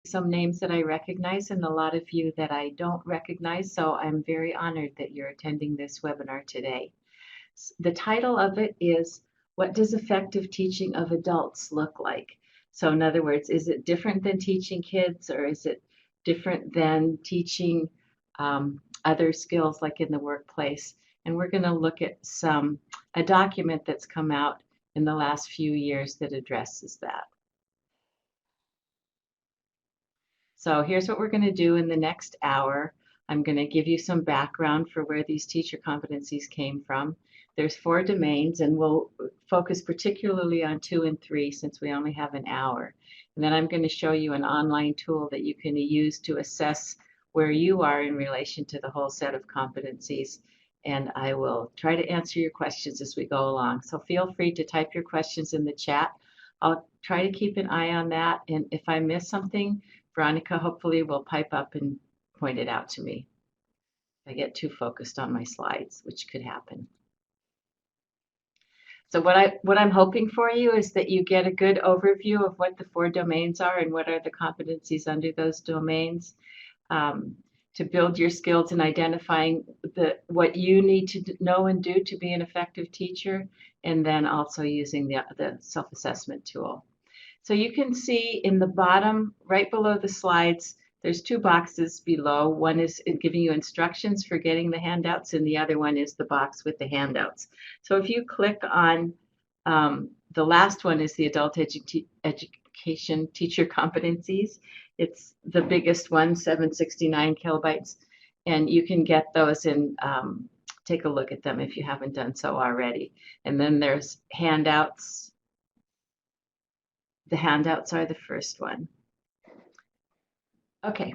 some names that I recognize and a lot of you that I don't recognize, so I'm very honored that you're attending this webinar today. The title of it is, What Does Effective Teaching of Adults Look Like? So in other words, is it different than teaching kids, or is it different than teaching other skills like in the workplace? And we're going to look at a document that's come out in the last few years that addresses that. So here's what we're going to do in the next hour. I'm going to give you some background for where these teacher competencies came from. There's 4 domains, and we'll focus particularly on 2 and 3 since we only have an hour. And then I'm going to show you an online tool that you can use to assess where you are in relation to the whole set of competencies. And I will try to answer your questions as we go along. So feel free to type your questions in the chat. I'll try to keep an eye on that. And if I miss something, Veronica hopefully will pipe up and point it out to me. I get too focused on my slides, which could happen. So what I'm hoping for you is that you get a good overview of what the 4 domains are and what are the competencies under those domains, to build your skills in identifying what you need to know and do to be an effective teacher, and then also using the self-assessment tool. So you can see in the bottom, right below the slides, there's 2 boxes below. One is giving you instructions for getting the handouts, and the other one is the box with the handouts. So if you click on the last one is the adult education teacher competencies. It's the biggest one, 769 kilobytes, and you can get those and take a look at them if you haven't done so already. And then there's handouts. The handouts are the first one. Okay.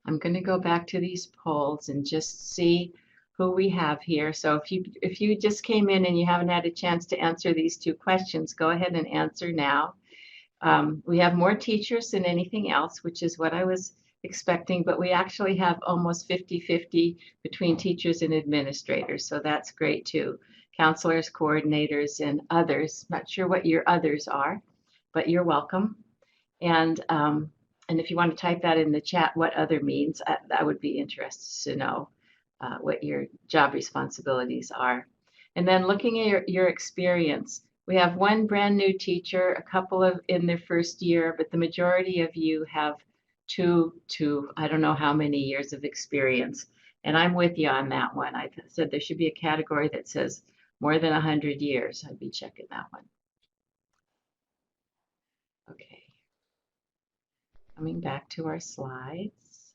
I'm going to go back to these polls and just see who we have here. So if you just came in and you haven't had a chance to answer these 2 questions, go ahead and answer now. We have more teachers than anything else, which is what I was expecting, but we actually have almost 50-50 between teachers and administrators, so that's great too. Counselors, coordinators, and others. Not sure what your others are, but you're welcome. And if you want to type that in the chat, what other means, I would be interested to know what your job responsibilities are. And then looking at your experience, we have 1 brand new teacher, a couple of in their first year, but the majority of you have 2 to I don't know how many years of experience. And I'm with you on that one. I said there should be a category that says more than 100 years. I'd be checking that one. Okay. Coming back to our slides.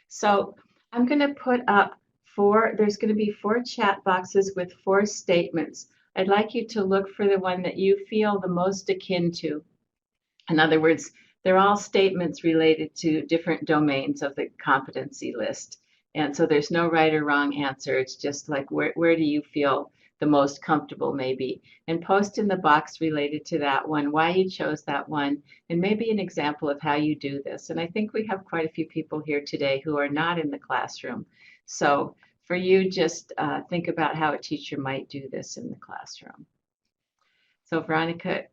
So I'm going to put up there's going to be 4 chat boxes with 4 statements. I'd like you to look for the one that you feel the most akin to. In other words, they're all statements related to different domains of the competency list. And so there's no right or wrong answer. It's just like, where do you feel the most comfortable maybe? And post in the box related to that one, why you chose that one, and maybe an example of how you do this. And I think we have quite a few people here today who are not in the classroom. So for you, just think about how a teacher might do this in the classroom. So Veronica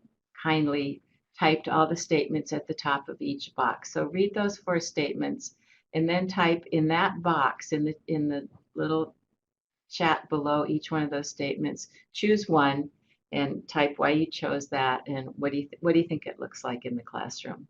kindly typed all the statements at the top of each box. So read those 4 statements and then type in that box in the little chat below each one of those statements. Choose one and type why you chose that and what do you think it looks like in the classroom.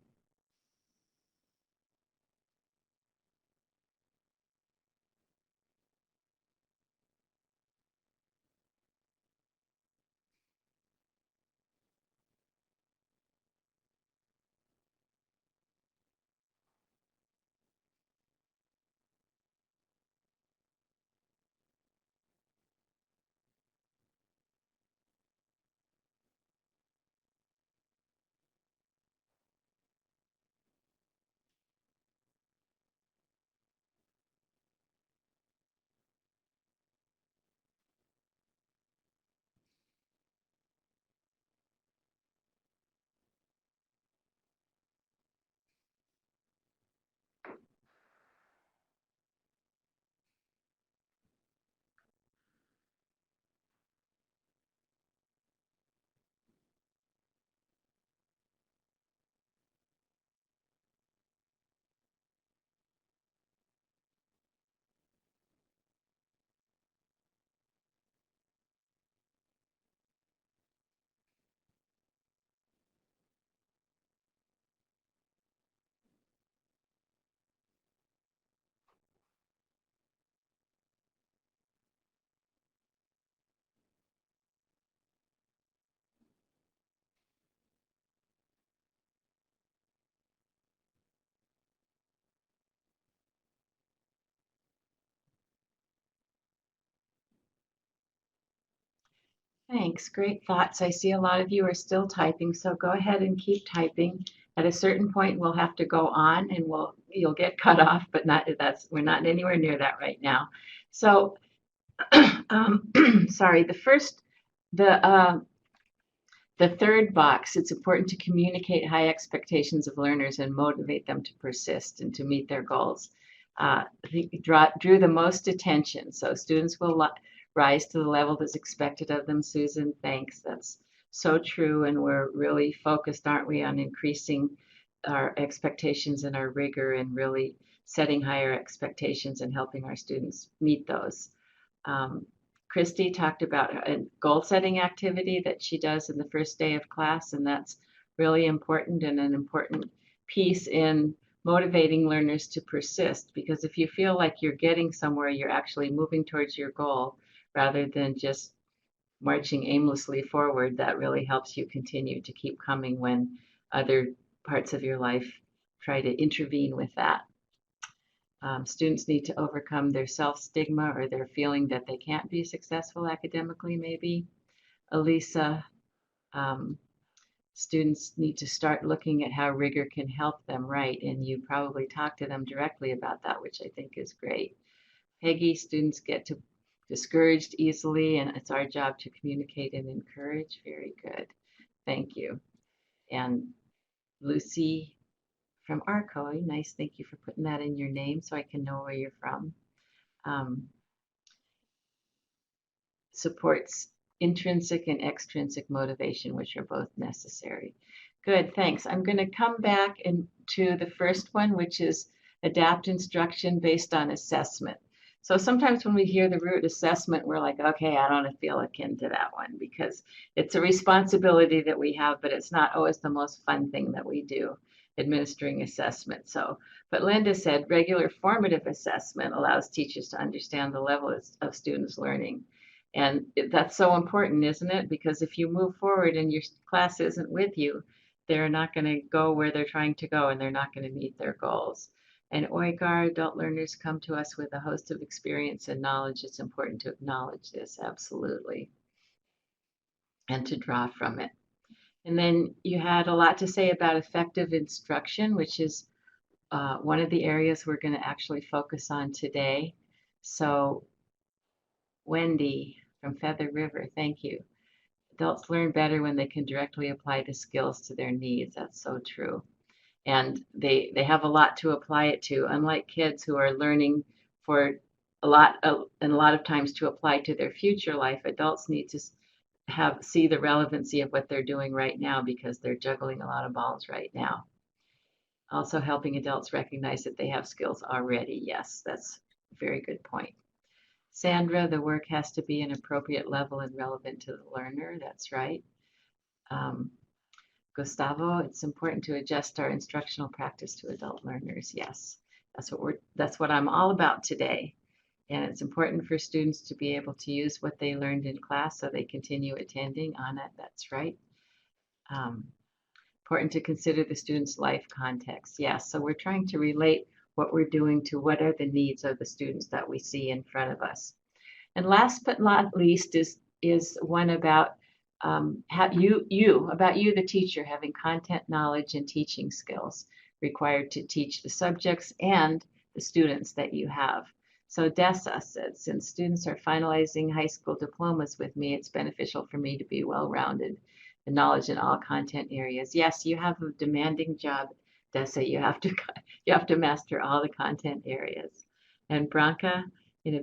Thanks. Great thoughts. I see a lot of you are still typing, so go ahead and keep typing. At a certain point, we'll have to go on, and you'll get cut off, but we're not anywhere near that right now. So, sorry. The third box. It's important to communicate high expectations of learners and motivate them to persist and to meet their goals. Drew the most attention, so students will rise to the level that's expected of them. Susan, thanks. That's so true, and we're really focused, aren't we, on increasing our expectations and our rigor and really setting higher expectations and helping our students meet those. Christy talked about a goal setting activity that she does in the first day of class, and that's really important and an important piece in motivating learners to persist, because if you feel like you're getting somewhere, you're actually moving towards your goal rather than just marching aimlessly forward. That really helps you continue to keep coming when other parts of your life try to intervene with that. Students need to overcome their self-stigma or their feeling that they can't be successful academically, maybe. Elisa, students need to start looking at how rigor can help them, right? And you probably talk to them directly about that, which I think is great. Peggy, students get discouraged easily, and it's our job to communicate and encourage. Very good. Thank you. And Lucy from Arco, nice. Thank you for putting that in your name so I can know where you're from. Supports intrinsic and extrinsic motivation, which are both necessary. Good, thanks. I'm going to come back to the first one, which is adapt instruction based on assessment. So sometimes when we hear the word assessment, we're like, okay, I don't feel akin to that one because it's a responsibility that we have, but it's not always the most fun thing that we do, administering assessment. But Linda said regular formative assessment allows teachers to understand the level of students' learning. And that's so important, isn't it? Because if you move forward and your class isn't with you, they're not going to go where they're trying to go, and they're not going to meet their goals. And OIGAR, adult learners come to us with a host of experience and knowledge. It's important to acknowledge this, absolutely, and to draw from it. And then you had a lot to say about effective instruction, which is one of the areas we're going to actually focus on today. So Wendy from Feather River, thank you. Adults learn better when they can directly apply the skills to their needs. That's so true. And they have a lot to apply it to, unlike kids who are learning for and a lot of times to apply to their future life. Adults need to see the relevancy of what they're doing right now because they're juggling a lot of balls right now. Also helping adults recognize that they have skills already. Yes, that's a very good point. Sandra, the work has to be an appropriate level and relevant to the learner. That's right. Gustavo, it's important to adjust our instructional practice to adult learners. Yes, that's what I'm all about today. And it's important for students to be able to use what they learned in class so they continue attending on it. That's right. Important to consider the student's life context. Yes, so we're trying to relate what we're doing to what are the needs of the students that we see in front of us. And last but not least is one about you, the teacher, having content knowledge and teaching skills required to teach the subjects and the students that you have. So Dessa said, since students are finalizing high school diplomas with me, it's beneficial for me to be well-rounded and knowledge in all content areas. Yes, you have a demanding job, Dessa. You have to master all the content areas. And Branca, in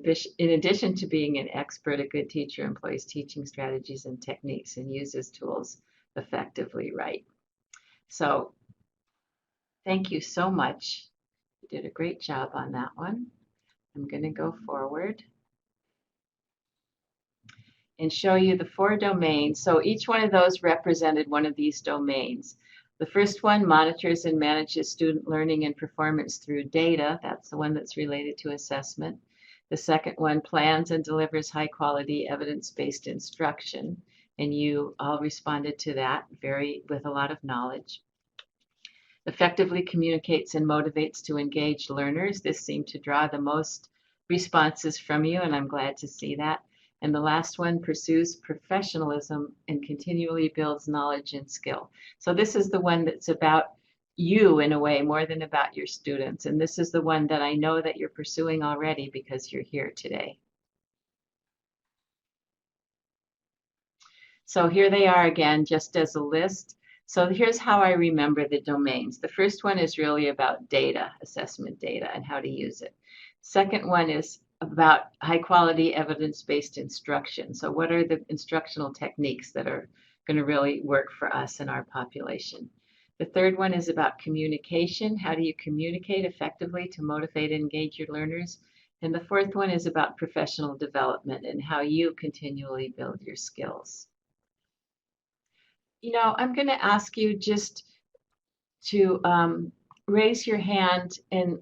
addition to being an expert, a good teacher employs teaching strategies and techniques and uses tools effectively, right? So thank you so much. You did a great job on that one. I'm going to go forward and show you the 4 domains. So each one of those represented one of these domains. The first one monitors and manages student learning and performance through data. That's the one that's related to assessment. The second one plans and delivers high quality evidence-based instruction. And you all responded to that with a lot of knowledge. Effectively communicates and motivates to engage learners. This seemed to draw the most responses from you, and I'm glad to see that. And the last one, pursues professionalism and continually builds knowledge and skill. So this is the one that's about you in a way more than about your students. And this is the one that I know that you're pursuing already because you're here today. So here they are again, just as a list. So here's how I remember the domains. The first one is really about data, assessment data, and how to use it. Second one is about high quality evidence-based instruction. So what are the instructional techniques that are going to really work for us and our population? The third one is about communication. How do you communicate effectively to motivate and engage your learners? And the fourth one is about professional development and how you continually build your skills. I'm going to ask you just to raise your hand. And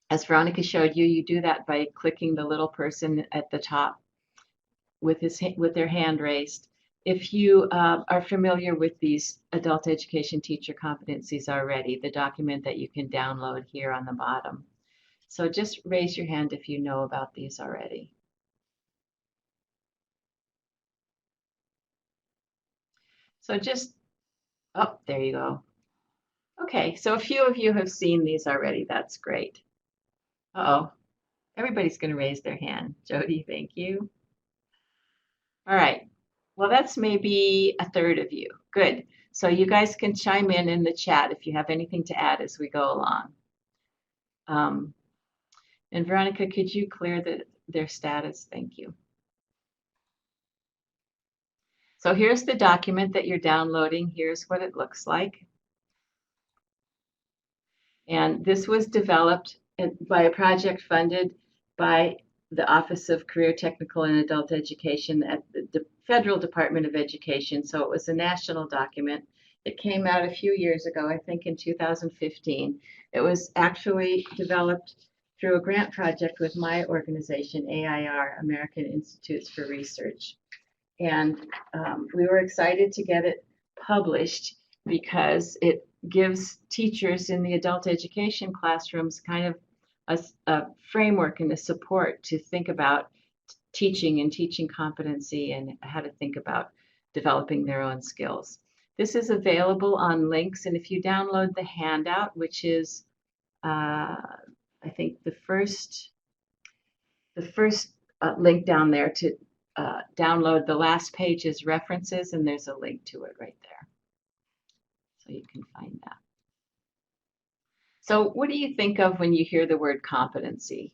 as Veronica showed you, you do that by clicking the little person at the top with their hand raised. If you are familiar with these adult education teacher competencies already, the document that you can download here on the bottom. So just raise your hand if you know about these already. So oh, there you go. Okay, so a few of you have seen these already. That's great. Uh-oh, everybody's going to raise their hand. Jody, thank you. All right. Well, that's maybe a third of you. Good. So you guys can chime in the chat if you have anything to add as we go along. And Veronica, could you clear their status? Thank you. So here's the document that you're downloading. Here's what it looks like. And this was developed by a project funded by the Office of Career, Technical, and Adult Education at the Federal Department of Education. So it was a national document. It came out a few years ago, I think in 2015. It was actually developed through a grant project with my organization, AIR, American Institutes for Research. And we were excited to get it published because it gives teachers in the adult education classrooms kind of a framework and a support to think about teaching and teaching competency and how to think about developing their own skills. This is available on links, and if you download the handout, which is I think the first link down there to download the last page is references, and there's a link to it right there. So you can find that. So what do you think of when you hear the word competency?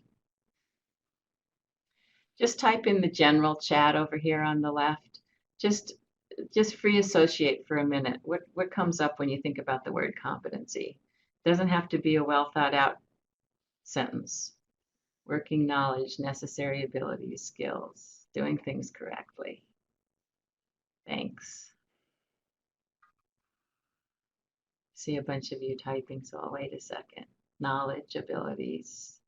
Just type in the general chat over here on the left. Just free associate for a minute. What comes up when you think about the word competency? Doesn't have to be a well thought out sentence. Working knowledge, necessary abilities, skills, doing things correctly. Thanks. See a bunch of you typing, so I'll wait a second. Knowledge, abilities.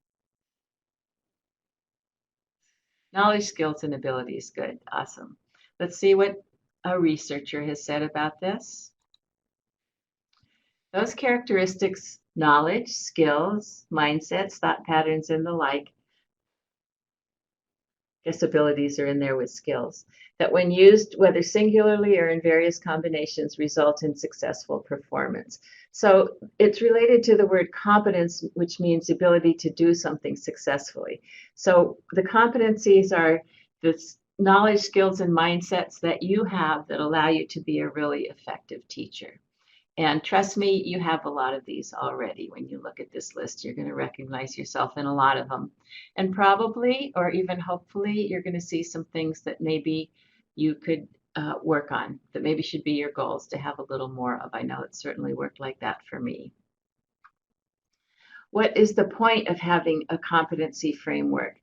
Knowledge, skills, and abilities. Good. Awesome. Let's see what a researcher has said about this. Those characteristics, knowledge, skills, mindsets, thought patterns, and the like, guess abilities are in there with skills, that when used, whether singularly or in various combinations, result in successful performance. So it's related to the word competence, which means ability to do something successfully. So the competencies are the knowledge, skills, and mindsets that you have that allow you to be a really effective teacher. And trust me, you have a lot of these already. When you look at this list, you're going to recognize yourself in a lot of them. And probably, or even hopefully, you're going to see some things that maybe you could work on, that maybe should be your goals to have a little more of. I know it certainly worked like that for me. What is the point of having a competency framework?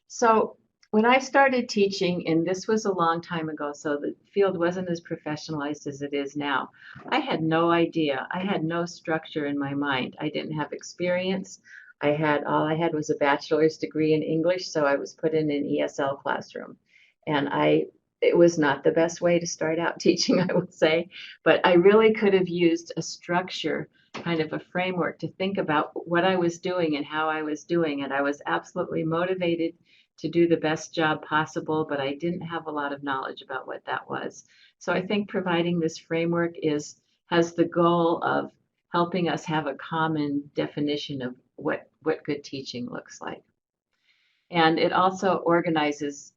So when I started teaching, and this was a long time ago, so the field wasn't as professionalized as it is now, I had no idea. I had no structure in my mind. I didn't have experience. All I had was a bachelor's degree in English, so I was put in an ESL classroom. And it was not the best way to start out teaching, I would say, but I really could have used a structure, kind of a framework to think about what I was doing and how I was doing it. I was absolutely motivated to do the best job possible, but I didn't have a lot of knowledge about what that was. So I think providing this framework has the goal of helping us have a common definition of what good teaching looks like. And it also organizes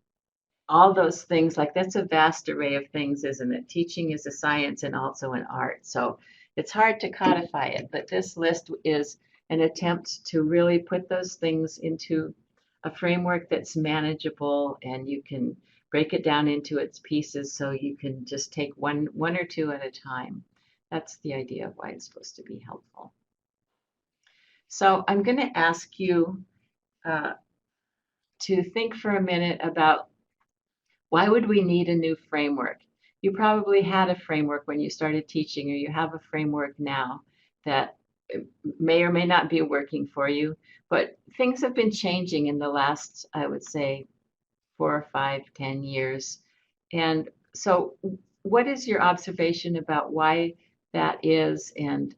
all those things. Like, that's a vast array of things, isn't it? Teaching is a science and also an art. So it's hard to codify it, but this list is an attempt to really put those things into a framework that's manageable, and you can break it down into its pieces so you can just take one or two at a time. That's the idea of why it's supposed to be helpful. So I'm going to ask you to think for a minute about, why would we need a new framework? You probably had a framework when you started teaching, or you have a framework now that may or may not be working for you, but things have been changing in the last, I would say, 4 or 5, 10 years. And so what is your observation about why that is, and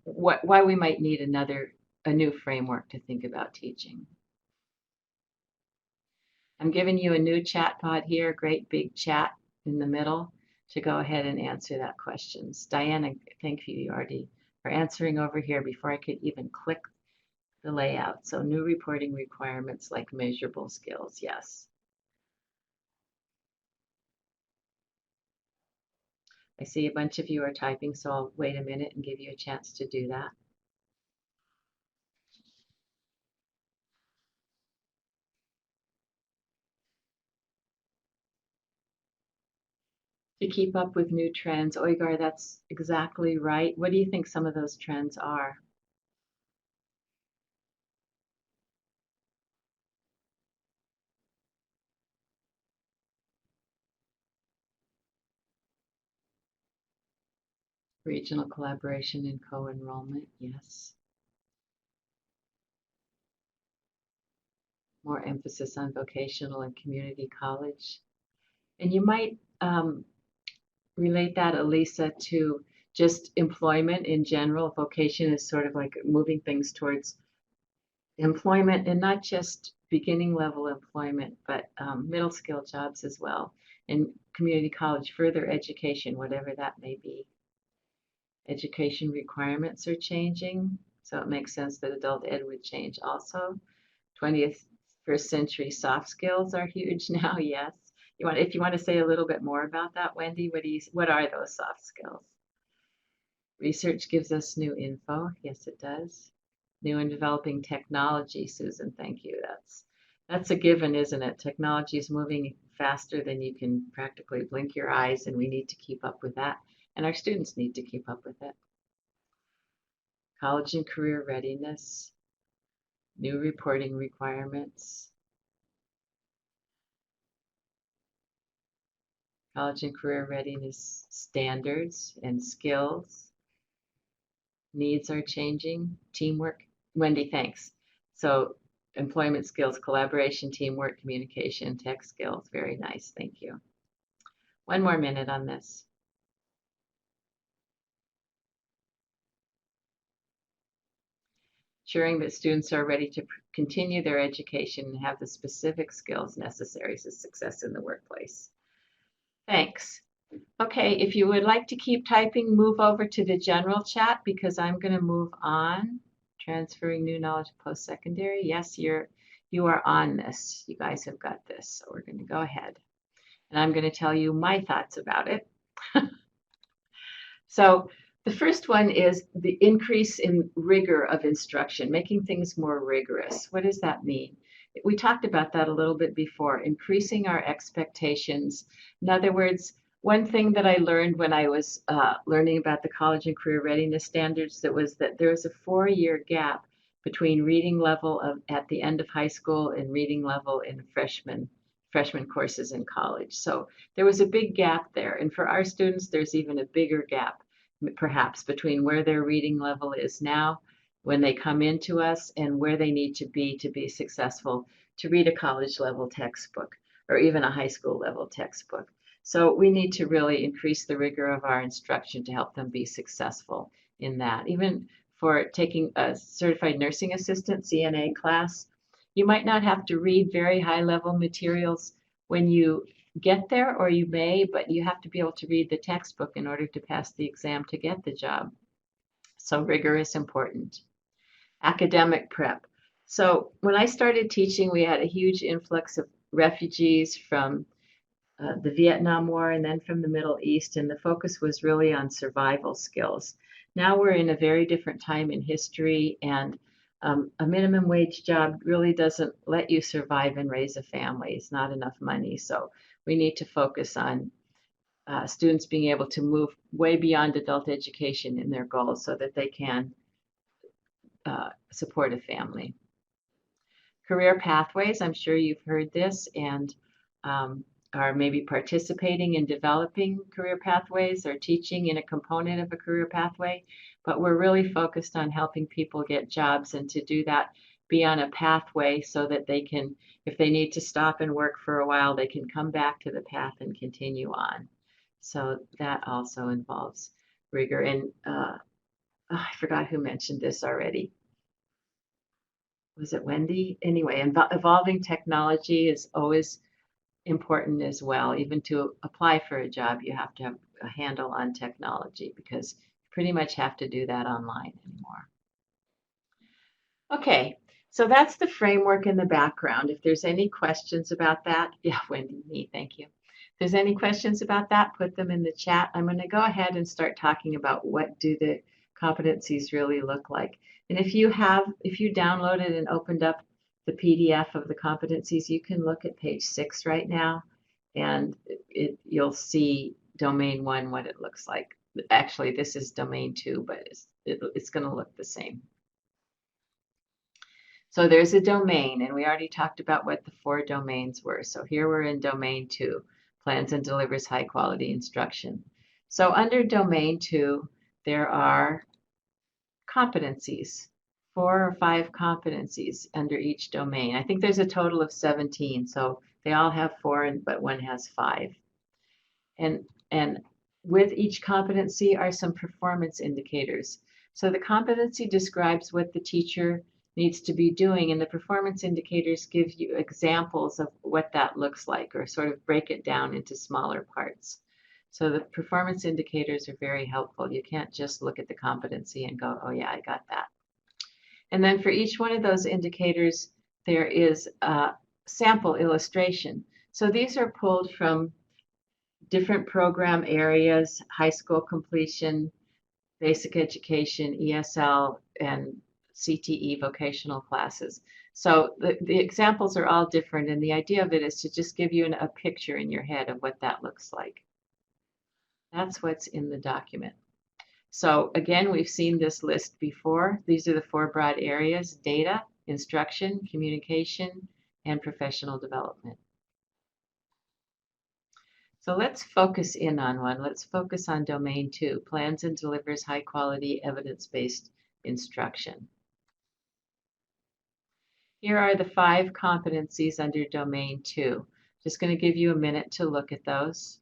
why we might need a new framework to think about teaching? I'm giving you a new chat pod here, great big chat in the middle, to go ahead and answer that question. Diana, thank you already for answering over here before I could even click the layout. So new reporting requirements like measurable skills, yes. I see a bunch of you are typing, so I'll wait a minute and give you a chance to do that. To keep up with new trends. Oigar, that's exactly right. What do you think some of those trends are? Regional collaboration and co-enrollment, yes. More emphasis on vocational and community college. And you might relate that, Elisa, to just employment in general. Vocation is sort of like moving things towards employment, and not just beginning level employment, but middle skill jobs as well. And community college, further education, whatever that may be. Education requirements are changing, so it makes sense that adult ed would change also. 21st century soft skills are huge now, yes. If you want to say a little bit more about that, Wendy, what are those soft skills? Research gives us new info. Yes, it does. New and developing technology, Susan, thank you. That's a given, isn't it? Technology is moving faster than you can practically blink your eyes, and we need to keep up with that. And our students need to keep up with it. College and career readiness, new reporting requirements, college and career readiness standards and skills. Needs are changing. Teamwork. Wendy, thanks. So employment skills, collaboration, teamwork, communication, tech skills. Very nice. Thank you. One more minute on this. Ensuring that students are ready to continue their education and have the specific skills necessary for success in the workplace. Thanks. Okay, if you would like to keep typing, move over to the general chat, because I'm going to move on. Transferring new knowledge post-secondary. Yes, you are on this. You guys have got this. So we're going to go ahead. And I'm going to tell you my thoughts about it. So the first one is the increase in rigor of instruction, making things more rigorous. What does that mean? We talked about that a little bit before, increasing our expectations. In other words, one thing that I learned when I was learning about the college and career readiness standards, that was that there was a 4-year gap between reading level at the end of high school and reading level in freshman courses in college. So there was a big gap there. And for our students, there's even a bigger gap, perhaps, between where their reading level is now when they come into us and where they need to be successful to read a college level textbook or even a high school level textbook. So we need to really increase the rigor of our instruction to help them be successful in that. Even for taking a certified nursing assistant, CNA class, You might not have to read very high-level materials when you get there, or you may, but you have to be able to read the textbook in order to pass the exam to get the job. So rigor is important. Academic prep. So when I started teaching, we had a huge influx of refugees from the Vietnam War and then from the Middle East, and the focus was really on survival skills. Now we're in a very different time in history, and a minimum wage job really doesn't let you survive and raise a family. It's not enough money. So we need to focus on students being able to move way beyond adult education in their goals so that they can support a family. Career pathways, I'm sure you've heard this and are maybe participating in developing career pathways or teaching in a component of a career pathway, but we're really focused on helping people get jobs, and to do that, be on a pathway so that they can, if they need to stop and work for a while, they can come back to the path and continue on. So that also involves rigor. And I forgot who mentioned this already. Was it Wendy? Anyway, evolving technology is always important as well. Even to apply for a job, you have to have a handle on technology because you pretty much have to do that online anymore. Okay, so that's the framework in the background. If there's any questions about that, yeah, Wendy, me, thank you. If there's any questions about that, put them in the chat. I'm going to go ahead and start talking about what do the competencies really look like. And if you downloaded and opened up the PDF of the competencies, you can look at page 6 right now, and you'll see domain 1, what it looks like. Actually, this is domain 2, but it's going to look the same. So there's a domain, and we already talked about what the 4 domains were. So here we're in domain 2, plans and delivers high quality instruction. So under domain 2, there are competencies, 4 or 5 competencies under each domain. I think there's a total of 17, so they all have 4, but one has 5. And with each competency are some performance indicators. So the competency describes what the teacher needs to be doing, and the performance indicators give you examples of what that looks like, or sort of break it down into smaller parts. So the performance indicators are very helpful. You can't just look at the competency and go, oh yeah, I got that. And then for each one of those indicators, there is a sample illustration. So these are pulled from different program areas: high school completion, basic education, ESL, and CTE vocational classes. So the examples are all different, and the idea of it is to just give you a picture in your head of what that looks like. That's what's in the document. So again, we've seen this list before. These are the 4 broad areas: data, instruction, communication, and professional development. So let's focus in on one. Let's focus on domain 2, plans and delivers high quality evidence-based instruction. Here are the 5 competencies under domain 2. Just going to give you a minute to look at those.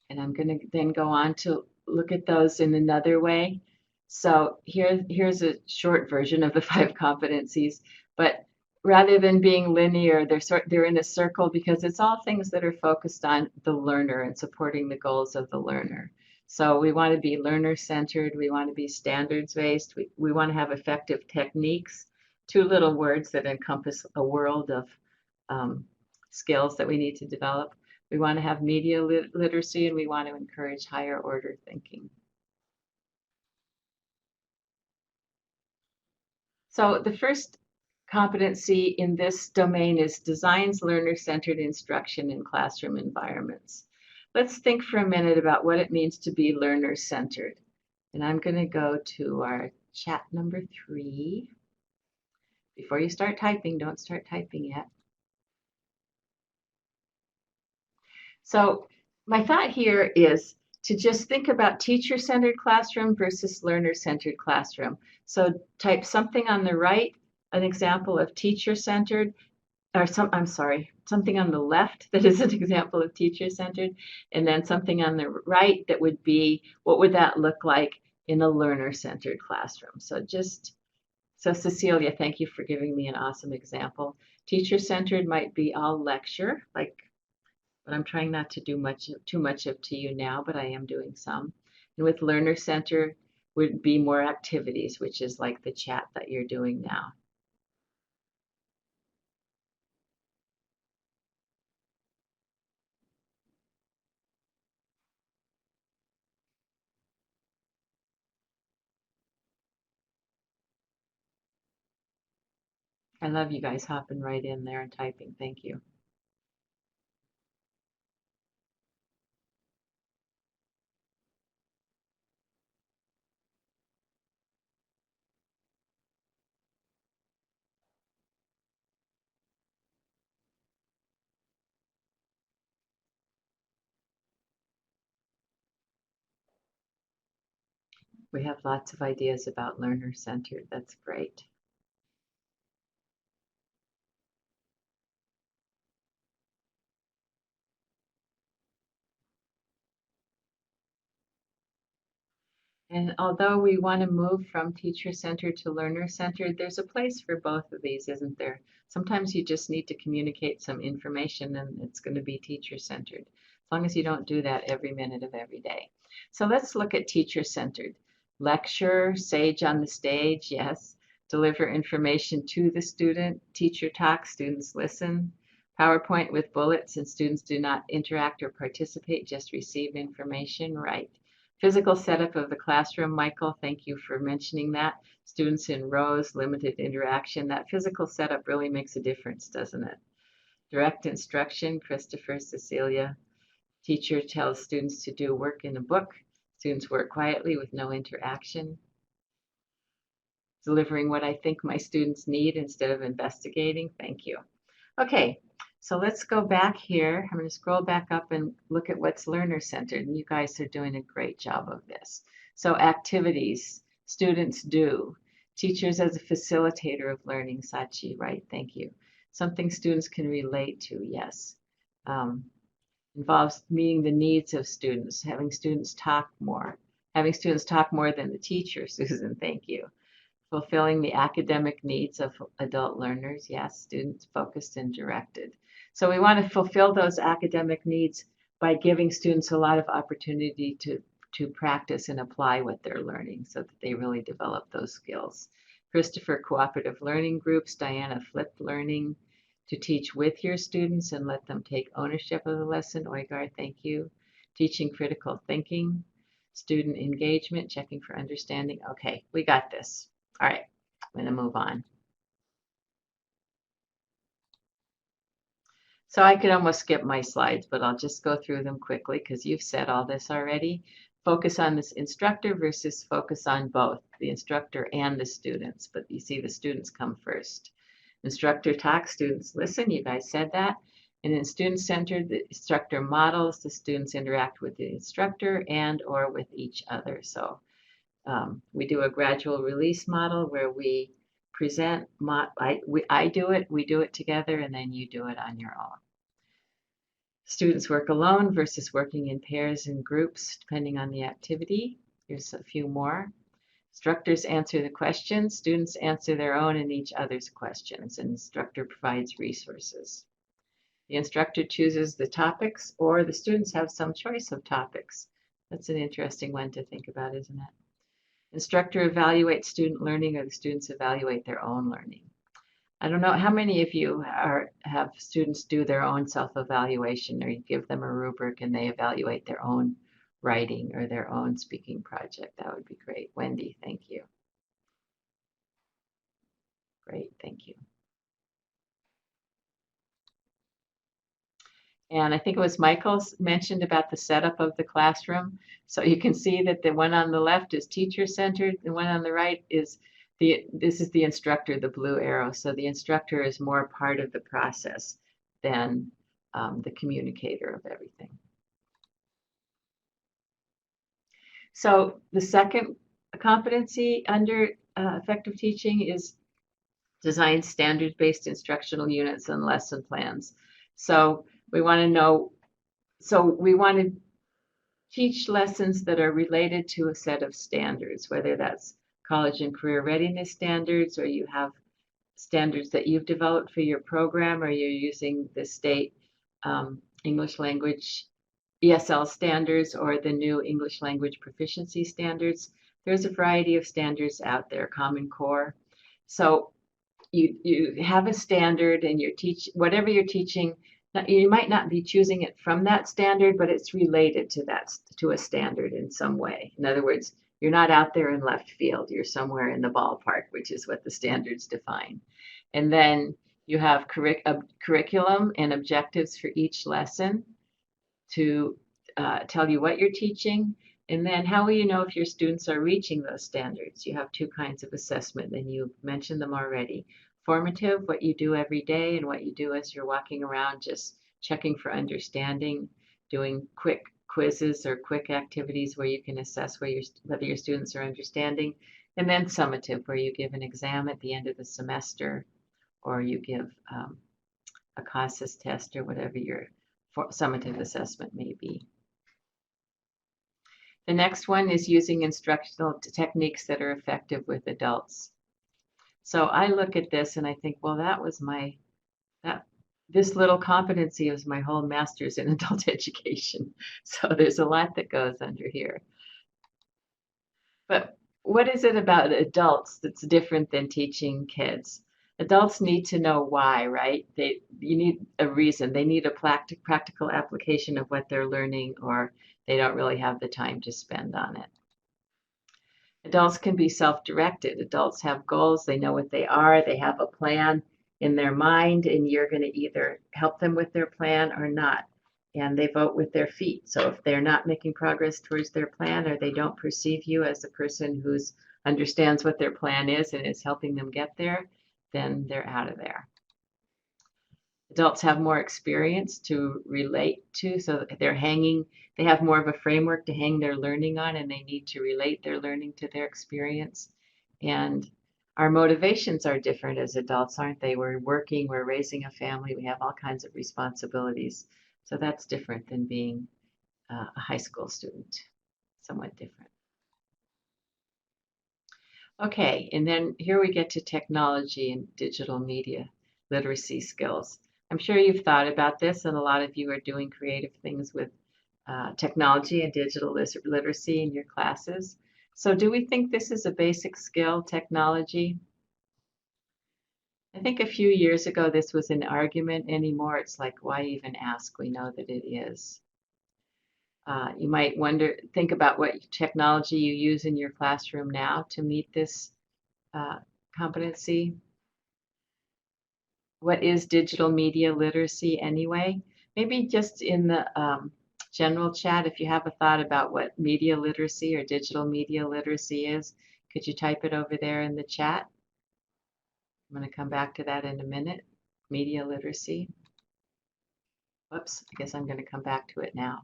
And I'm going to then go on to look at those in another way. So here's a short version of the 5 competencies, but rather than being linear, they're in a circle because it's all things that are focused on the learner and supporting the goals of the learner. So we want to be learner-centered, we want to be standards-based, we want to have effective techniques, 2 little words that encompass a world of skills that we need to develop. We want to have media literacy, and we want to encourage higher order thinking. So the first competency in this domain is designs learner-centered instruction in classroom environments. Let's think for a minute about what it means to be learner-centered. And I'm going to go to our chat number 3. Before you start typing, don't start typing yet. So my thought here is to just think about teacher-centered classroom versus learner-centered classroom. So type something on the right, an example of teacher-centered, or something on the left that is an example of teacher-centered, and then something on the right that would be, what would that look like in a learner-centered classroom? So Cecilia, thank you for giving me an awesome example. Teacher-centered might be all lecture, like, but I'm trying not to do too much of to you now, but I am doing some. And with learner-centered would be more activities, which is like the chat that you're doing now. I love you guys hopping right in there and typing. Thank you. We have lots of ideas about learner-centered. That's great. And although we want to move from teacher-centered to learner-centered, there's a place for both of these, isn't there? Sometimes you just need to communicate some information and it's going to be teacher-centered, as long as you don't do that every minute of every day. So let's look at teacher-centered. Lecture, sage on the stage, yes. Deliver information to the student. Teacher talks, students listen. PowerPoint with bullets and students do not interact or participate, just receive information, right. Physical setup of the classroom, Michael, thank you for mentioning that. Students in rows, limited interaction. That physical setup really makes a difference, doesn't it? Direct instruction, Christopher, Cecilia. Teacher tells students to do work in a book. Students work quietly with no interaction. Delivering what I think my students need instead of investigating. Thank you. Okay, so let's go back here. I'm going to scroll back up and look at what's learner-centered, and you guys are doing a great job of this. So activities, students do. Teachers as a facilitator of learning, Sachi, right? Thank you. Something students can relate to, yes. Involves meeting the needs of students, having students talk more. Having students talk more than the teacher, Susan, thank you. Fulfilling the academic needs of adult learners, yes, students focused and directed. So we want to fulfill those academic needs by giving students a lot of opportunity to practice and apply what they're learning so that they really develop those skills. Christopher, cooperative learning groups. Diana, flipped learning, to teach with your students and let them take ownership of the lesson. Oigar, thank you. Teaching critical thinking. Student engagement, checking for understanding. Okay, we got this. All right, I'm going to move on. So I could almost skip my slides, but I'll just go through them quickly because you've said all this already. Focus on this instructor versus focus on both the instructor and the students, but you see the students come first. Instructor talks, students listen, you guys said that. And in student-centered, the instructor models, the students interact with the instructor and or with each other. So we do a gradual release model where we present, I do it, we do it together, and then you do it on your own. Students work alone versus working in pairs and groups, depending on the activity. Here's a few more. Instructors answer the questions, students answer their own and each other's questions, and instructor provides resources. The instructor chooses the topics, or the students have some choice of topics. That's an interesting one to think about, isn't it? Instructor evaluates student learning, or the students evaluate their own learning. I don't know how many of you have students do their own self-evaluation, or you give them a rubric and they evaluate their own writing or their own speaking project. That would be great. Wendy, thank you. Great, thank you. And I think it was Michael's mentioned about the setup of the classroom. So you can see that the one on the left is teacher-centered, the one on the right is this is the instructor, the blue arrow. So the instructor is more part of the process than the communicator of everything. So the second competency under effective teaching is design standards-based instructional units and lesson plans. So we want to know, we want to teach lessons that are related to a set of standards, whether that's college and career readiness standards, or you have standards that you've developed for your program, or you're using the state English language ESL standards or the new English language proficiency standards. There's a variety of standards out there, Common Core. So you have a standard and whatever you're teaching, you might not be choosing it from that standard, but it's related to a standard in some way. In other words, you're not out there in left field, you're somewhere in the ballpark, which is what the standards define. And then you have curriculum and objectives for each lesson to tell you what you're teaching. And then how will you know if your students are reaching those standards? You have two kinds of assessment, and you mentioned them already. Formative, what you do every day and what you do as you're walking around, just checking for understanding, doing quick quizzes or quick activities where you can assess whether your students are understanding. And then summative, where you give an exam at the end of the semester, or you give a CASAS test or whatever your summative assessment may be. The next one is using instructional techniques that are effective with adults. So I look at this and I think, well, this little competency was my whole master's in adult education. So there's a lot that goes under here. But what is it about adults that's different than teaching kids? Adults need to know why, right? You need a reason. They need a practical application of what they're learning, or they don't really have the time to spend on it. Adults can be self-directed. Adults have goals. They know what they are. They have a plan in their mind, and you're going to either help them with their plan or not. And they vote with their feet. So if they're not making progress towards their plan, or they don't perceive you as a person who understands what their plan is and is helping them get there, then they're out of there. Adults have more experience to relate to, so they have more of a framework to hang their learning on, and they need to relate their learning to their experience. And our motivations are different as adults, aren't they? We're working, we're raising a family, we have all kinds of responsibilities. So that's different than being a high school student, somewhat different. Okay, and then here we get to technology and digital media literacy skills. I'm sure you've thought about this, and a lot of you are doing creative things with technology and digital literacy in your classes. So do we think this is a basic skill, technology? I think a few years ago this was an argument. Anymore, it's like, why even ask? We know that it is. You might think about what technology you use in your classroom now to meet this competency. What is digital media literacy anyway? Maybe just in the general chat, if you have a thought about what media literacy or digital media literacy is, could you type it over there in the chat? I'm going to come back to that in a minute. Media literacy. Whoops, I guess I'm going to come back to it now.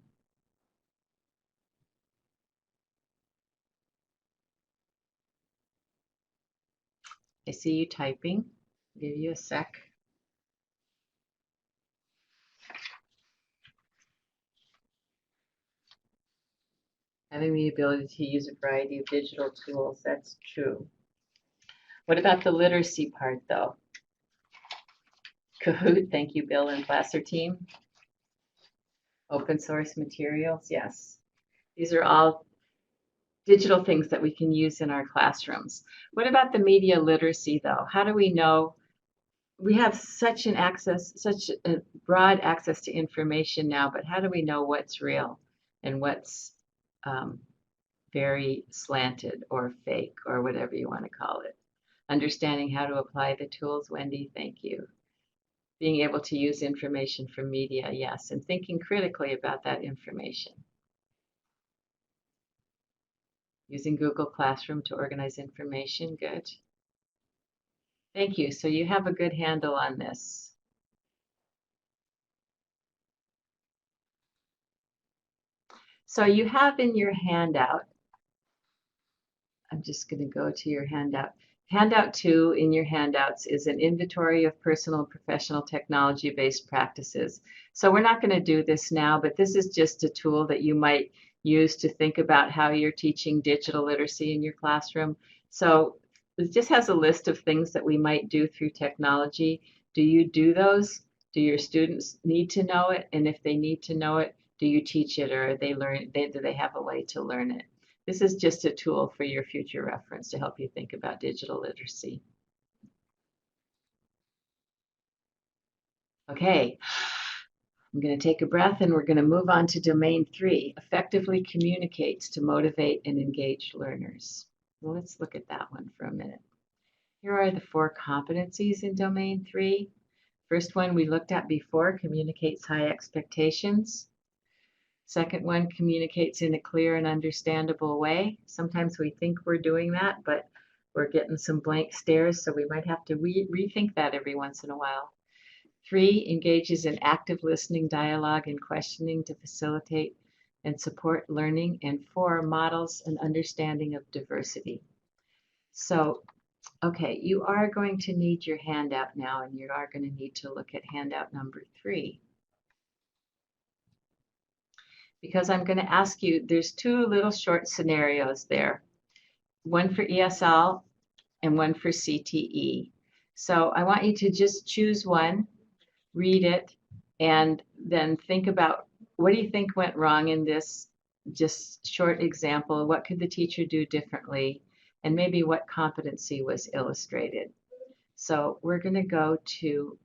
I see you typing. I'll give you a sec. Having the ability to use a variety of digital tools, that's true. What about the literacy part, though? Kahoot, thank you, Bill and Placer team. Open source materials, yes. These are all digital things that we can use in our classrooms. What about the media literacy, though? How do we know? We have such a broad access to information now, but how do we know what's real and what's very slanted or fake or whatever you want to call it? Understanding how to apply the tools, Wendy, thank you. Being able to use information from media, yes, and thinking critically about that information. Using Google Classroom to organize information, good. Thank you. So you have a good handle on this. So you have in your handout, I'm just going to go to your handout, Handout 2 in your handouts is an inventory of personal and professional technology-based practices. So we're not going to do this now, but this is just a tool that you might use to think about how you're teaching digital literacy in your classroom. So it just has a list of things that we might do through technology. Do you do those? Do your students need to know it? And if they need to know it, do you teach it, or do they have a way to learn it? This is just a tool for your future reference to help you think about digital literacy. Okay, I'm going to take a breath and we're going to move on to domain 3, effectively communicates to motivate and engage learners. Well, let's look at that one for a minute. Here are the 4 competencies in domain 3. First one we looked at before, communicates high expectations. Second one, communicates in a clear and understandable way. Sometimes we think we're doing that, but we're getting some blank stares, so we might have to rethink that every once in a while. 3, engages in active listening, dialogue, and questioning to facilitate and support learning. And 4, models an understanding of diversity. So, okay, you are going to need your handout now, and you are going to need to look at handout number 3. Because I'm going to ask you, there's 2 little short scenarios there, one for ESL and one for CTE. So I want you to just choose one, read it, and then think about what do you think went wrong in this just short example? What could the teacher do differently? And maybe what competency was illustrated. So we're going to go to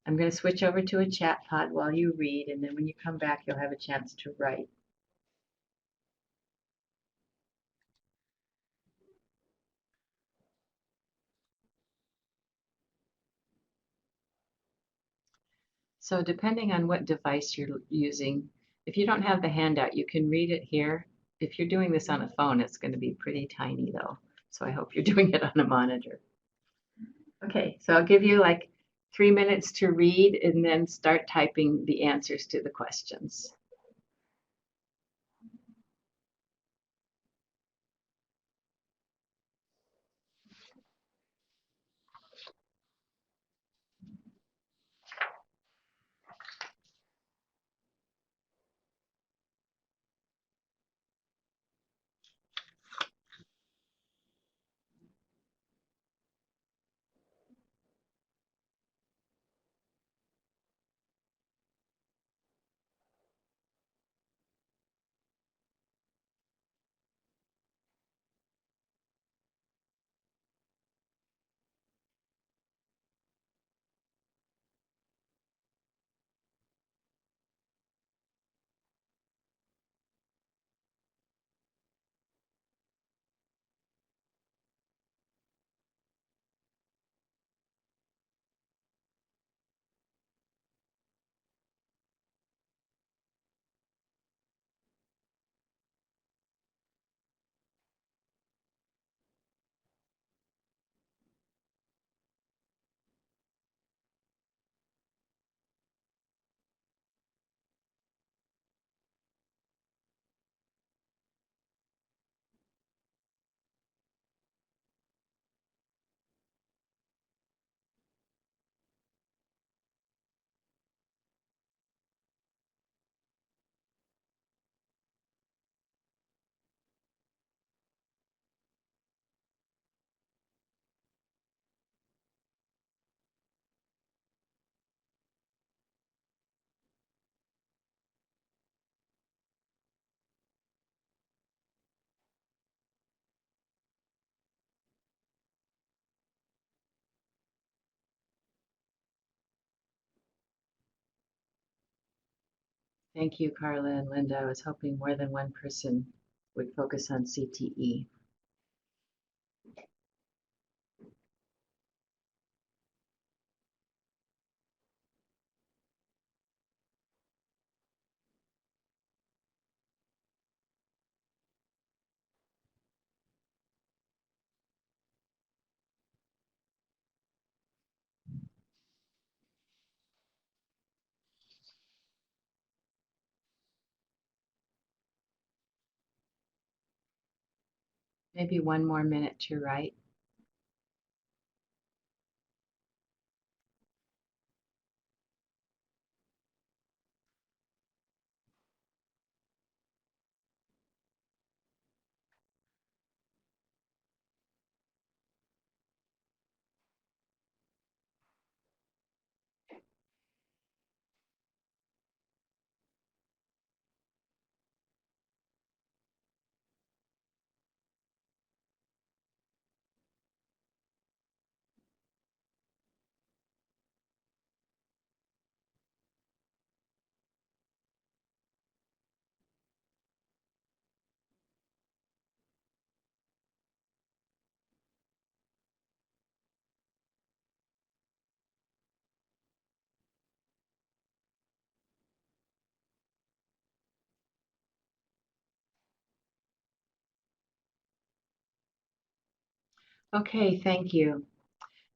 I'm going to switch over to a chat pod while you read, and then when you come back, you'll have a chance to write. So depending on what device you're using, if you don't have the handout, you can read it here. If you're doing this on a phone, it's going to be pretty tiny though. So I hope you're doing it on a monitor. Okay, so I'll give you like 3 minutes to read and then start typing the answers to the questions. Thank you, Carla and Linda. I was hoping more than one person would focus on CTE. Maybe one more minute to write. Okay, thank you.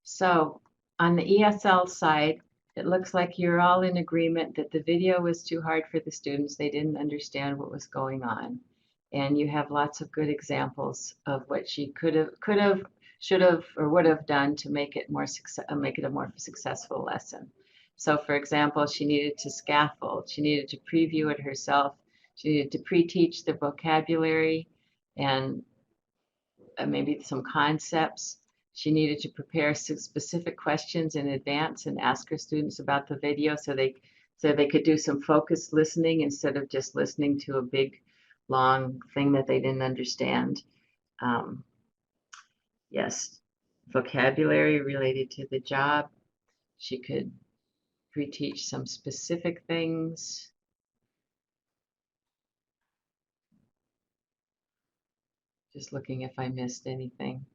So on the ESL side, it looks like you're all in agreement that the video was too hard for the students. They didn't understand what was going on. And you have lots of good examples of what she could have, should have, or would have done to make it make it a more successful lesson. So for example, she needed to scaffold. She needed to preview it herself. She needed to pre-teach the vocabulary and maybe some concepts. She needed to prepare some specific questions in advance and ask her students about the video so they could do some focused listening instead of just listening to a big long thing that they didn't understand. Um, yes, vocabulary related to the job. She could pre-teach some specific things. Just looking if I missed anything.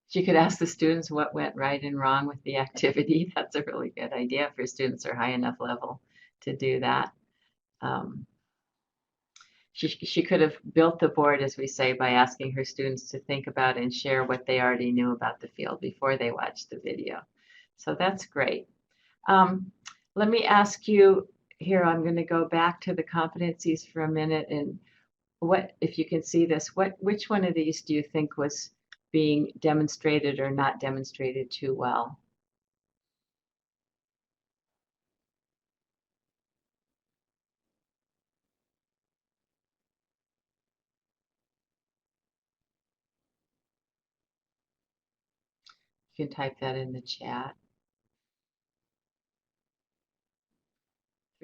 She could ask the students what went right and wrong with the activity. That's a really good idea if your students are high enough level to do that. Um, she could have built the board, as we say, by asking her students to think about and share what they already knew about the field before they watched the video. So that's great. Um, let me ask you here, I'm going to go back to the competencies for a minute, and what, if you can see this, which one of these do you think was being demonstrated or not demonstrated too well? You can type that in the chat.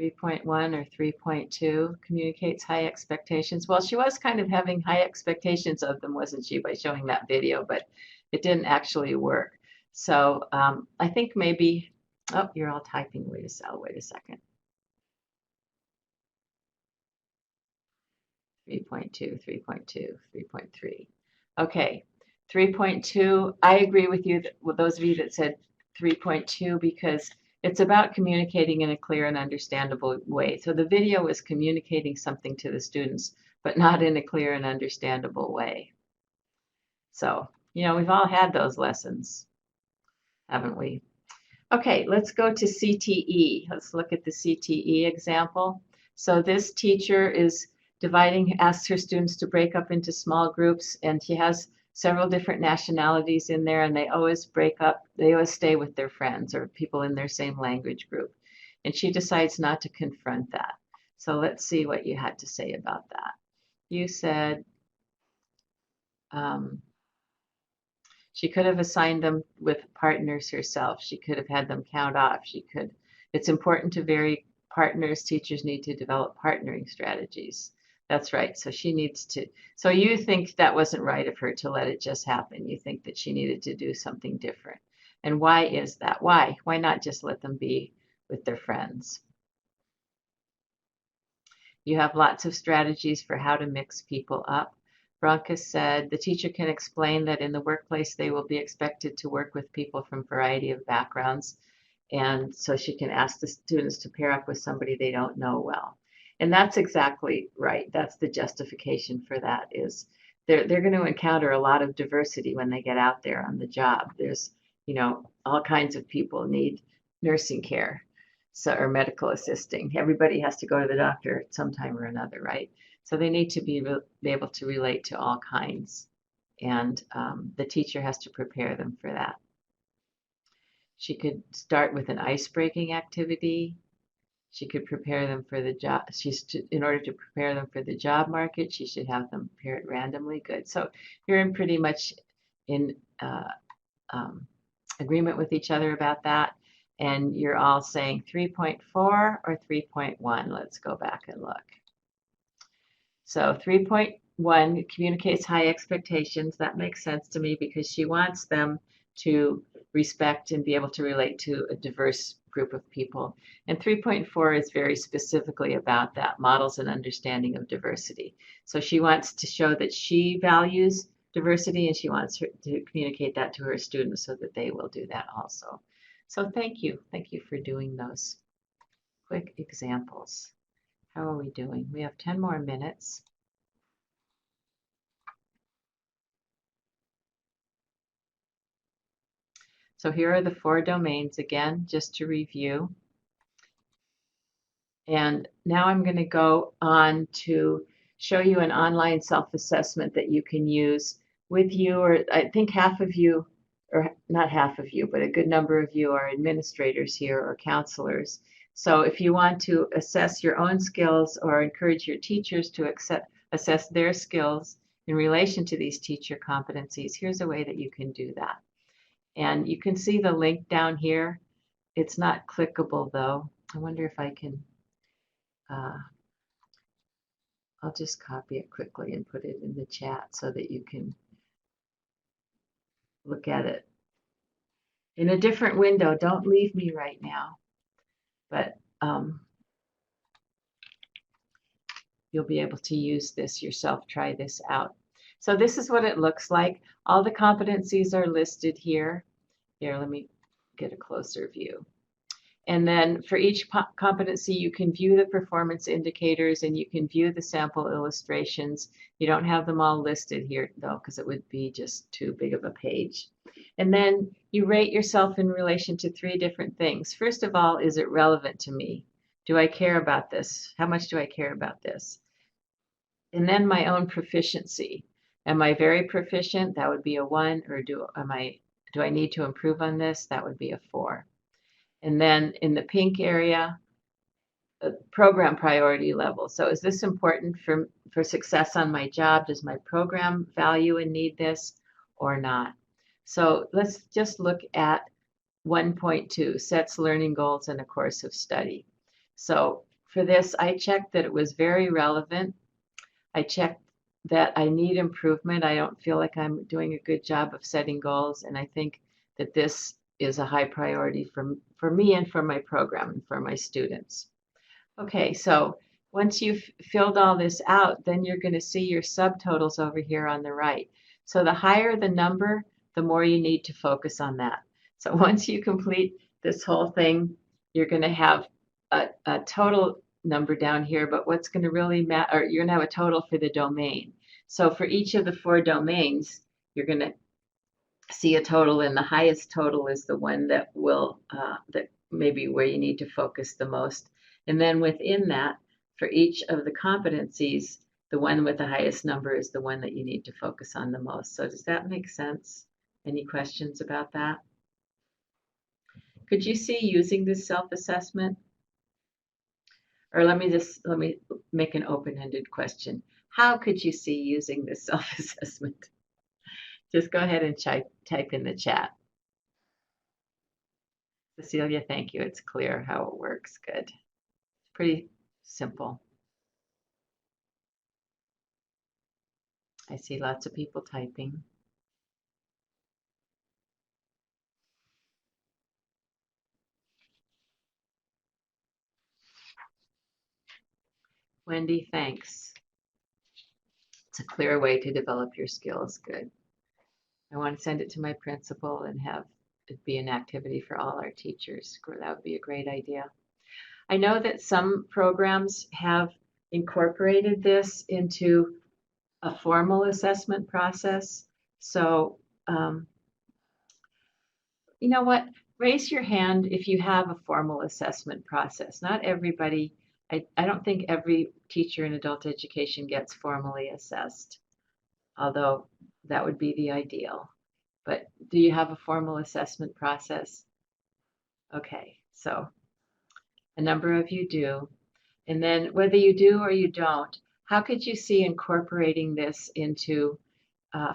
3.1 or 3.2 communicates high expectations. Well, she was kind of having high expectations of them, wasn't she, by showing that video, but it didn't actually work. So I think maybe, oh, you're all typing. Wait a second. 3.2, 3.2, 3.3. Okay, 3.2, I agree with you, with those of you that said 3.2, because it's about communicating in a clear and understandable way. So the video is communicating something to the students, but not in a clear and understandable way. So, we've all had those lessons, haven't we? Okay, let's go to CTE. Let's look at the CTE example. So this teacher is asks her students to break up into small groups, and she has several different nationalities in there, and they always stay with their friends or people in their same language group. And she decides not to confront that. So let's see what you had to say about that. You said, um, she could have assigned them with partners herself. She could have had them count off. It's important to vary partners. Teachers need to develop partnering strategies. That's right. So you think that wasn't right of her to let it just happen. You think that she needed to do something different. And why is that? Why? Why not just let them be with their friends? You have lots of strategies for how to mix people up. Bronca said the teacher can explain that in the workplace they will be expected to work with people from a variety of backgrounds. And so she can ask the students to pair up with somebody they don't know well. And that's exactly right. That's the justification for that is they're going to encounter a lot of diversity when they get out there on the job. There's, all kinds of people need nursing care, so, or medical assisting. Everybody has to go to the doctor at some time or another, right? So they need to be able to relate to all kinds. And the teacher has to prepare them for that. She could start with an ice-breaking activity. She could prepare them for the job. In order to prepare them for the job market, she should have them pair it randomly. Good. So you're in pretty much in um, agreement with each other about that. And you're all saying 3.4 or 3.1. Let's go back and look. So 3.1 communicates high expectations. That makes sense to me because she wants them to respect and be able to relate to a diverse group of people. And 3.4 is very specifically about that, models and understanding of diversity. So she wants to show that she values diversity and she wants to communicate that to her students so that they will do that also. So thank you. Thank you for doing those quick examples. How are we doing? We have 10 more minutes. So here are the 4 domains again, just to review. And now I'm going to go on to show you an online self-assessment that you can use with you, or I think half of you, or not half of you, but a good number of you are administrators here or counselors. So if you want to assess your own skills or encourage your teachers to assess their skills in relation to these teacher competencies, here's a way that you can do that. And you can see the link down here. It's not clickable though. I wonder if I can I'll just copy it quickly and put it in the chat so that you can look at it in a different window. Don't leave me right now, but you'll be able to use this yourself. Try this out. So this is what it looks like. All the competencies are listed here. Here, let me get a closer view. And then for each competency, you can view the performance indicators and you can view the sample illustrations. You don't have them all listed here though, because it would be just too big of a page. And then you rate yourself in relation to 3 different things. First of all, is it relevant to me? Do I care about this? How much do I care about this? And then my own proficiency. Am I very proficient? That would be a 1. Or do I need to improve on this? That would be a 4. And then in the pink area, program priority level. So is this important for success on my job? Does my program value and need this or not? So let's just look at 1.2, sets learning goals in a course of study. So for this, I checked that it was very relevant. I checked that I need improvement. I don't feel like I'm doing a good job of setting goals. And I think that this is a high priority for me and for my program and for my students. Okay, so once you've filled all this out, then you're going to see your subtotals over here on the right. So the higher the number, the more you need to focus on that. So once you complete this whole thing, you're going to have a total number down here, but what's going to really matter, you're going to have a total for the domain. So for each of the 4 domains, you're going to see a total, and the highest total is the one that will that maybe where you need to focus the most. And then within that, for each of the competencies, the one with the highest number is the one that you need to focus on the most. So does that make sense? Any questions about that? Could you see using this self-assessment? Or let me make an open-ended question. How could you see using this self-assessment? Just go ahead and type in the chat. Cecilia, thank you. It's clear how it works. Good. Pretty simple. I see lots of people typing. Wendy, thanks. It's a clear way to develop your skills. Good. I want to send it to my principal and have it be an activity for all our teachers. That would be a great idea. I know that some programs have incorporated this into a formal assessment process. So, you know what? Raise your hand if you have a formal assessment process. Not everybody, I don't think every teacher in adult education gets formally assessed, although that would be the ideal. But do you have a formal assessment process? Okay, so a number of you do. And then whether you do or you don't, how could you see incorporating this into,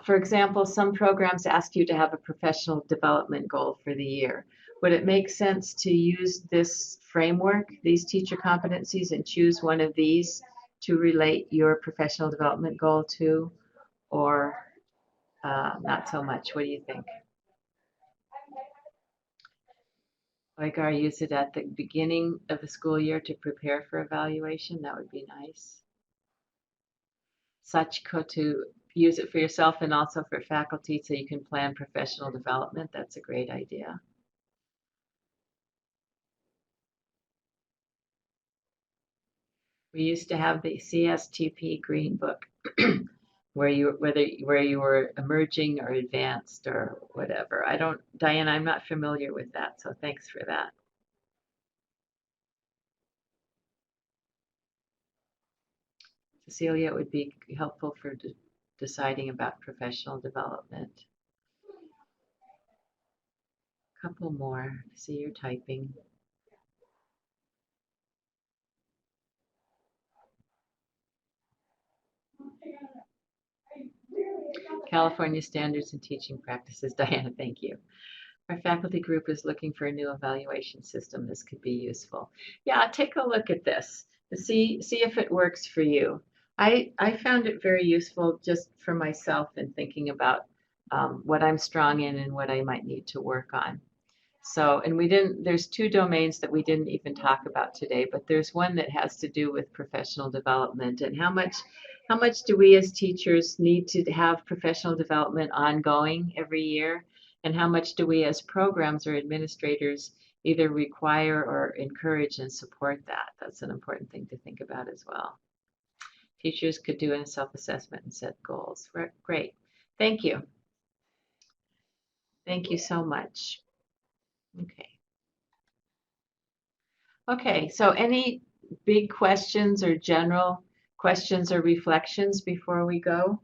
for example, some programs ask you to have a professional development goal for the year. Would it make sense to use this framework, these teacher competencies, and choose one of these to relate your professional development goal to, or not so much? What do you think? Rigor, use it at the beginning of the school year to prepare for evaluation. That would be nice. Sachiko, to use it for yourself and also for faculty so you can plan professional development. That's a great idea. We used to have the CSTP Green Book, where you were emerging or advanced or whatever. I don't, Diane, I'm not familiar with that, so thanks for that. Cecilia, it would be helpful for deciding about professional development. Couple more. See, you're typing. California Standards and Teaching Practices. Diana, thank you. Our faculty group is looking for a new evaluation system. This could be useful. Yeah, take a look at this. See if it works for you. I found it very useful just for myself in thinking about what I'm strong in and what I might need to work on. So, and there's two domains that we didn't even talk about today, but there's one that has to do with professional development and how much do we as teachers need to have professional development ongoing every year? And how much do we as programs or administrators either require or encourage and support that? That's an important thing to think about as well. Teachers could do a self-assessment and set goals. Great. Thank you. Thank you so much. Okay. Okay, so any big questions or general questions or reflections before we go?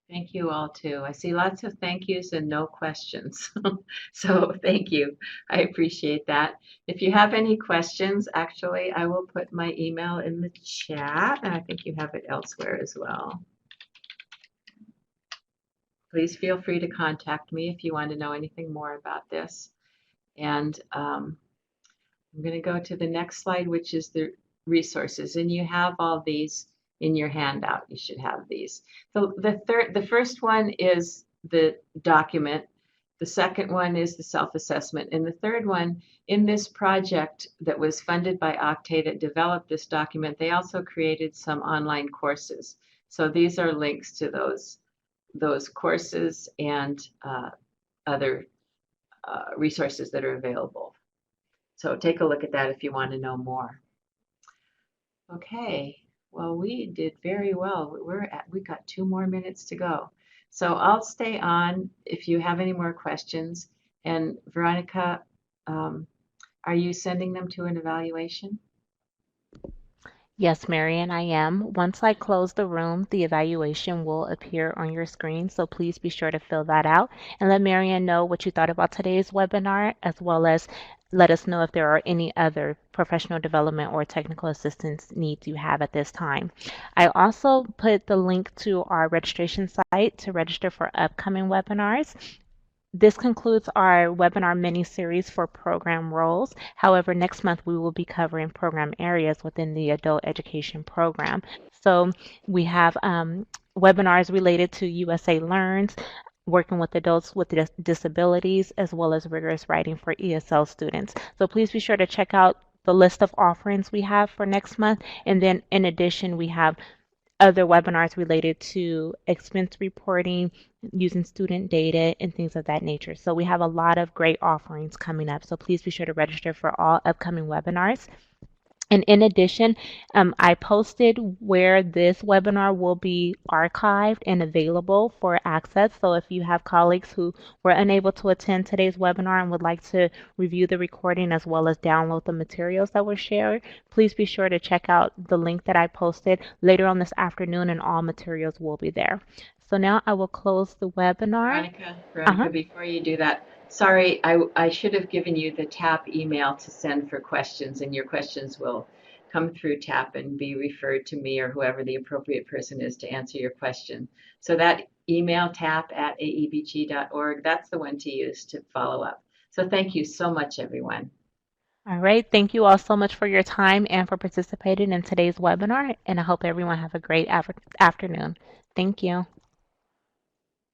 Thank you all too. I see lots of thank yous and no questions. So thank you. I appreciate that. If you have any questions, actually, I will put my email in the chat, and I think you have it elsewhere as well. Please feel free to contact me if you want to know anything more about this. And I'm going to go to the next slide, which is the resources. And you have all these in your handout. You should have these. The first one is the document. The second one is the self-assessment. And the third one, in this project that was funded by Octave that developed this document, they also created some online courses. So these are links to those courses and other resources that are available. So take a look at that if you want to know more. Okay, well, we did very well. We got 2 more minutes to go. So I'll stay on if you have any more questions. And Veronica, are you sending them to an evaluation? Yes, Marian, I am. Once I close the room, the evaluation will appear on your screen, so please be sure to fill that out and let Marian know what you thought about today's webinar, as well as let us know if there are any other professional development or technical assistance needs you have at this time. I also put the link to our registration site to register for upcoming webinars. This concludes our webinar mini-series for program roles. However, next month we will be covering program areas within the adult education program. So we have webinars related to USA Learns, working with adults with disabilities, as well as rigorous writing for ESL students. So please be sure to check out the list of offerings we have for next month. And then in addition, we have other webinars related to expense reporting, using student data, and things of that nature. So we have a lot of great offerings coming up. So please be sure to register for all upcoming webinars. And in addition, I posted where this webinar will be archived and available for access. So if you have colleagues who were unable to attend today's webinar and would like to review the recording as well as download the materials that were shared, please be sure to check out the link that I posted later on this afternoon, and all materials will be there. So now I will close the webinar. Veronica, before you do that, sorry, I should have given you the TAP email to send for questions, and your questions will come through TAP and be referred to me or whoever the appropriate person is to answer your question. So that email, tap@aebg.org, that's the one to use to follow up. So thank you so much, everyone. All right. Thank you all so much for your time and for participating in today's webinar. And I hope everyone have a great afternoon. Thank you.